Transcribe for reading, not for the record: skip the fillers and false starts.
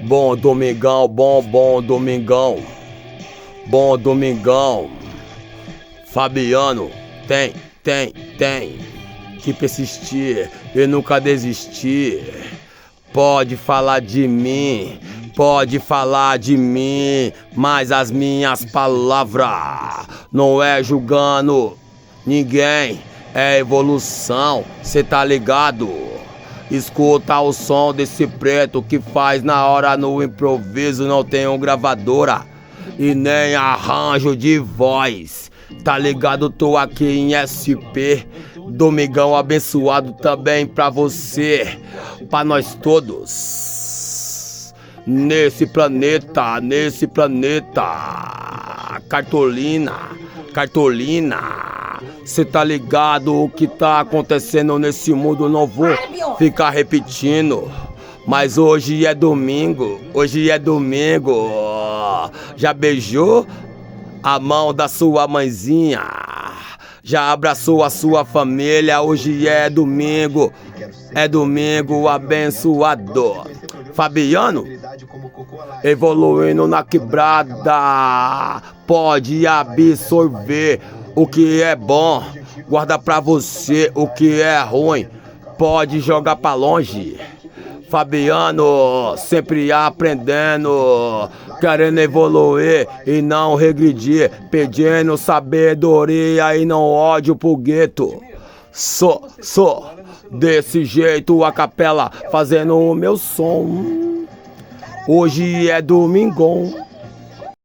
Bom domingão, bom domingão. Bom domingão. Fabiano, tem que persistir e nunca desistir. Pode falar de mim, mas as minhas palavras não é julgando ninguém, é evolução, cê tá ligado? Escuta o som desse preto que faz na hora no improviso, não tem gravadora e nem arranjo de voz. Tá ligado? Tô aqui em SP. Domingão abençoado também pra você, pra nós todos. Nesse planeta, Cartolina, cê tá ligado o que tá acontecendo nesse mundo? Não vou ficar repetindo, mas hoje é domingo. Já beijou a mão da sua mãezinha? Já abraçou a sua família? Hoje é domingo abençoado. Fabiano, evoluindo na quebrada, pode absorver o que é bom, guarda pra você o que é ruim, pode jogar pra longe. Fabiano, sempre aprendendo, querendo evoluir e não regredir, pedindo sabedoria e não ódio pro gueto. Sou desse jeito, a capela, fazendo o meu som. Hoje é domingão.